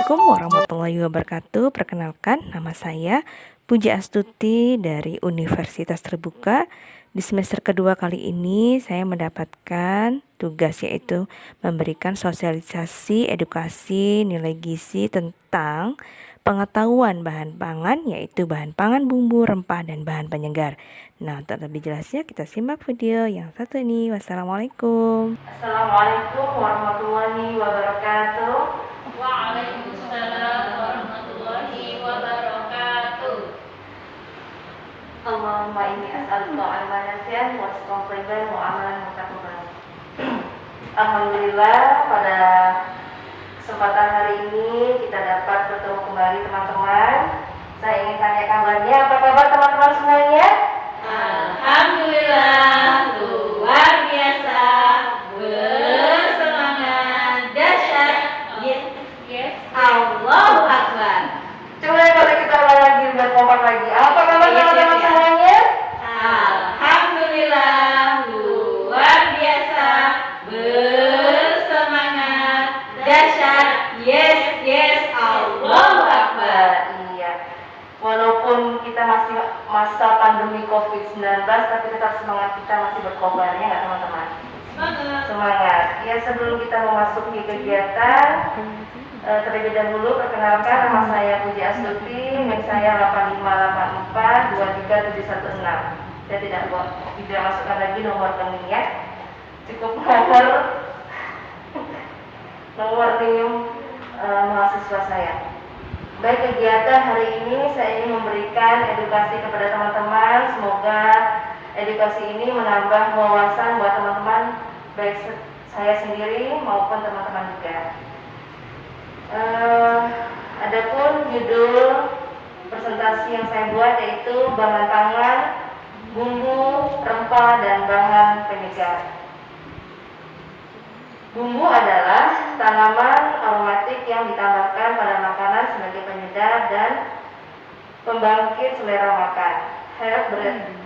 Assalamualaikum warahmatullahi wabarakatuh. Perkenalkan, nama saya Puji Astuti dari Universitas Terbuka. Di semester kedua kali ini saya mendapatkan tugas yaitu memberikan sosialisasi edukasi nilai gizi tentang pengetahuan bahan pangan, yaitu bahan pangan, bumbu, rempah, dan bahan penyegar. Nah, untuk lebih jelasnya kita simak video yang satu ini. Wassalamualaikum. Assalamualaikum warahmatullahi wabarakatuh. Waalaikumsalam warahmatullahi wabarakatuh. Allahumma inni as'aluka ilman nafi'an wa rizqan thayyiban wa amalan mutaqabbalan. Alhamdulillah, pada kesempatan hari ini kita dapat bertemu kembali teman-teman. Saya ingin tanya kabarnya, apa kabar teman-teman semuanya? Alhamdulillah, luar biasa, bersemangat, dahsyat. Yes. Allahu Akbar. Coba kalau kita ulang lagi, biar kompak lagi. Apa kabar teman-teman semuanya? Alhamdulillah, luar biasa, bersemangat, dahsyat. Yes, Allahu Akbar. Iya. Walaupun kita masih masa pandemi COVID-19, tapi tetap semangat kita masih berkobarnya nggak teman-teman? Semangat. Ya, sebelum kita memasuki kegiatan, terlebih dahulu perkenalkan, nama saya Puji Astuti, NIM saya 85842376. Saya tidak masukkan lagi nomor rekeningnya, cukup nomor NIM mahasiswa saya. Baik, kegiatan hari ini saya ingin memberikan edukasi kepada teman-teman. Semoga edukasi ini menambah wawasan buat teman-teman, baik saya sendiri maupun teman-teman juga. Adapun judul presentasi yang saya buat yaitu bahan pangan, bumbu, rempah, dan bahan penyegar. Bumbu adalah tanaman aromatik yang ditambahkan pada makanan sebagai penyedap dan pembangkit selera makan. Herb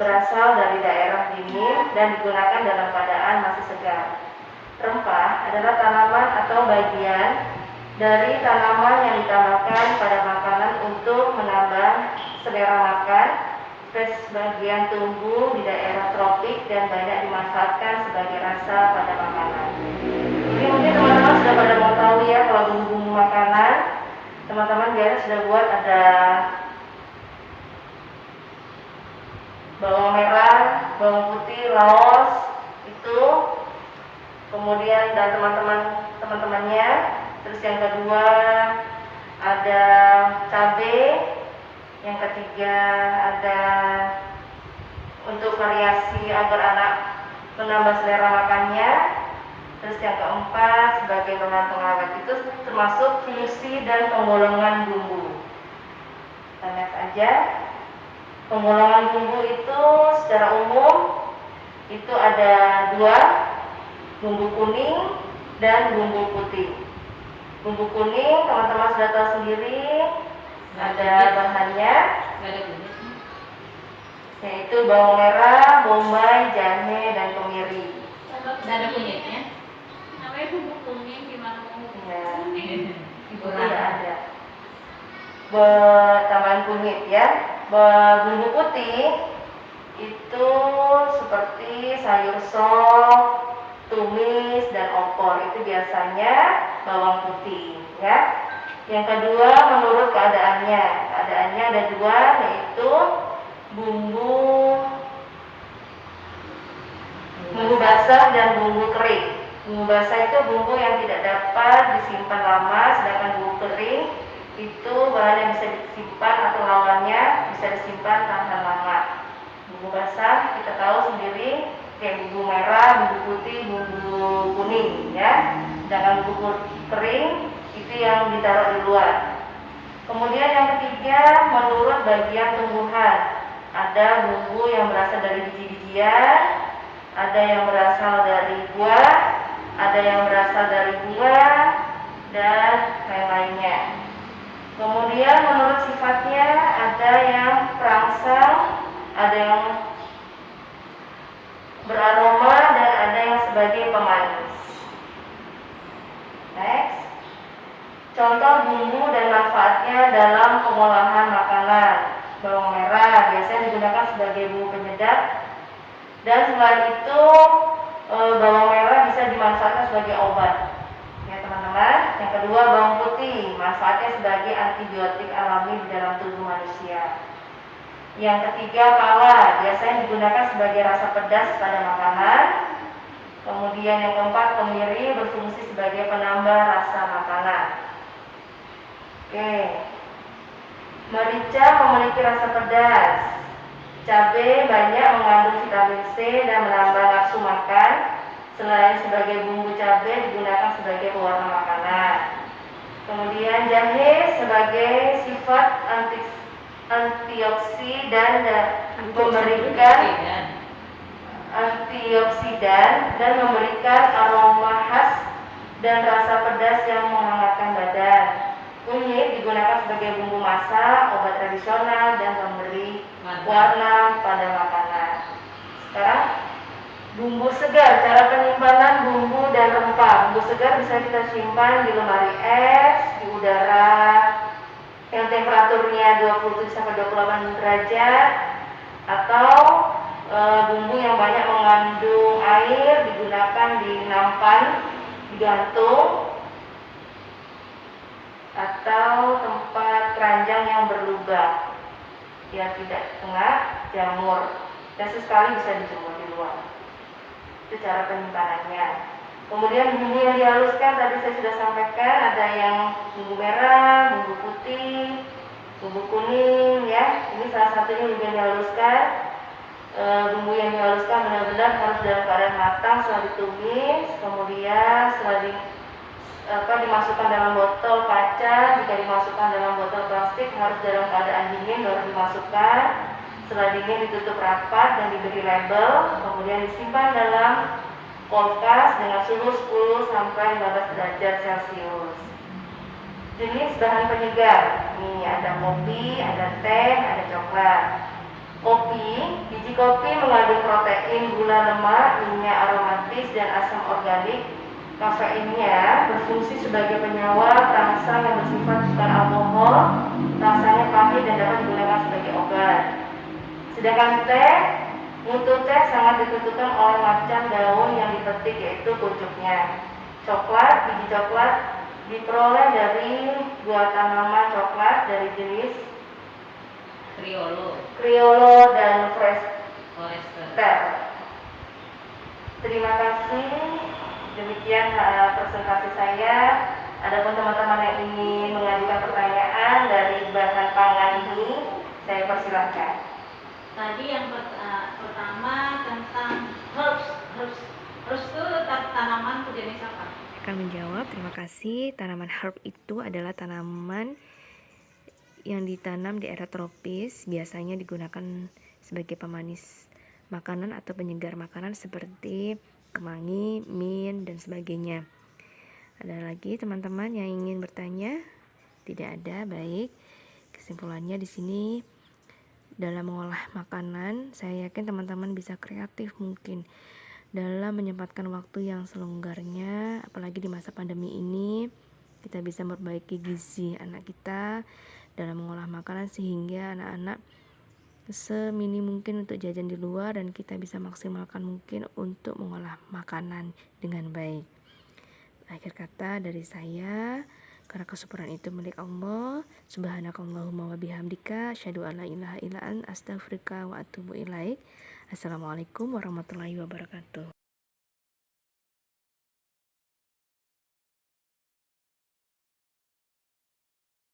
berasal dari daerah dingin dan digunakan dalam keadaan masih segar. Rempah adalah tanaman atau bagian dari tanaman yang ditambahkan pada makanan untuk menambah selera makan. Sebagian tumbuh di daerah tropik dan banyak dimanfaatkan sebagai rasa pada makanan. Jadi mungkin teman-teman sudah pada mau tahu ya kalau bumbu-bumbu makanan. Teman-teman biasa sudah buat ada bawang merah, bawang putih, laos itu. Kemudian dan teman-temannya. Terus yang kedua ada cabai. Yang ketiga ada untuk variasi agar anak menambah selera makannya. Terus yang keempat sebagai bahan pengawet, itu termasuk fungsi dan penggolongan bumbu. Kita lihat aja. Penggolongan bumbu itu secara umum itu ada dua, bumbu kuning dan bumbu putih. Bumbu kuning teman-teman sudah tahu sendiri, ada bahannya yaitu bawang merah, bombay, jahe, dan kemiri. Ada kunyitnya. Namanya bumbu kuning gimana Ya, itu ada. Tambahan kunyit ya. Bumbu putih itu seperti sayur sop, tumis, dan opor. Itu biasanya bawang putih ya. Yang kedua menurut keadaannya ada dua, yaitu bumbu basah dan bumbu kering. Bumbu basah itu bumbu yang tidak dapat disimpan lama, sedangkan bumbu kering itu bahan yang bisa disimpan atau lawannya bisa disimpan tahan lama. Bumbu basah kita tahu sendiri kayak bumbu merah, bumbu putih, bumbu kuning ya. Sedangkan bumbu kering itu yang ditaruh di luar. Kemudian yang ketiga menurut bagian tumbuhan, ada bumbu yang berasal dari biji-bijian, ada yang berasal dari buah, ada yang berasal dari bunga, dan lain-lainnya. Kemudian menurut sifatnya ada yang perangsang, ada yang beraroma, dan ada yang sebagai pemanis. Next. Contoh bumbu dan manfaatnya dalam pengolahan makanan. Bawang merah biasanya digunakan sebagai bumbu penyedap, dan selain itu bawang merah bisa dimanfaatkan sebagai obat. Ya teman-teman. Yang kedua, bawang putih, manfaatnya sebagai antibiotik alami di dalam tubuh manusia. Yang ketiga, pala, biasanya digunakan sebagai rasa pedas pada makanan. Kemudian yang keempat, kemiri, berfungsi sebagai penambah rasa makanan. Oke. Merica memiliki rasa pedas. Cabai banyak mengandung vitamin C dan menambah nafsu makan. Selain sebagai bumbu, cabai digunakan sebagai pewarna makanan. Kemudian jahe sebagai sifat antioksidan dan memberikan aroma khas dan rasa pedas yang menghangatkan badan. Kunyit digunakan sebagai bumbu masak, obat tradisional, dan memberi warna pada makanan. Sekarang bumbu segar, cara penyimpanan bumbu dan rempah. Bumbu segar bisa kita simpan di lemari es, di udara yang temperaturnya 27-28 derajat, atau bumbu yang banyak mengandung air digunakan di nampan, digantung, atau tempat keranjang yang berlubang yang tidak kena jamur, dan sesekali bisa dijemur di luar. Itu cara penyimpanannya. Kemudian bumbu yang dihaluskan tadi saya sudah sampaikan, ada yang bumbu merah, bumbu putih, bumbu kuning, ya. Ini salah satunya juga yang dihaluskan. Bumbu yang dihaluskan benar-benar harus dalam keadaan matang setelah ditumis, kemudian setelah dimasukkan dalam botol kaca. Jika dimasukkan dalam botol plastik harus dalam keadaan dingin baru dimasukkan. Setelah dingin ditutup rapat dan diberi label, kemudian disimpan dalam kulkas dengan suhu 10 sampai 15 derajat Celcius. Jenis bahan penyegar, ini ada kopi, ada teh, ada coklat. Kopi, biji kopi mengandung protein, gula lemak, minyak aromatis, dan asam organik. Kafeinnya berfungsi sebagai penyawar terangsang yang bersifat bukan alkohol, rasanya pahit dan dapat digunakan sebagai obat. Sedangkan teh, mutu teh sangat ditentukan oleh macam daun yang dipetik, yaitu pucuknya. Coklat, biji coklat diperoleh dari buah tanaman coklat dari jenis Criollo dan Forester. Terima kasih. Demikian presentasi saya. Adapun teman-teman yang ingin mengajukan pertanyaan dari bahan pangan ini, saya persilahkan. Tadi yang pertama tentang herbs. Herbs itu tanaman jenis apa? Akan menjawab, terima kasih. Tanaman herb itu adalah tanaman yang ditanam di area tropis, biasanya digunakan sebagai pemanis makanan atau penyegar makanan seperti kemangi, mint, dan sebagainya. Ada lagi teman-teman yang ingin bertanya? Tidak ada, baik. Kesimpulannya di sini, dalam mengolah makanan, saya yakin teman-teman bisa kreatif mungkin dalam menyempatkan waktu yang selonggarnya, apalagi di masa pandemi ini. Kita bisa memperbaiki gizi anak kita dalam mengolah makanan sehingga anak-anak semini mungkin untuk jajan di luar, dan kita bisa maksimalkan mungkin untuk mengolah makanan dengan baik. Akhir kata dari saya, karena kesempurnaan itu milik Allah. Subhanakallahumma wa bihamdika asyhadu an la ilaha illa anta astaghfiruka wa atubu ilaik. Assalamualaikum warahmatullahi wabarakatuh.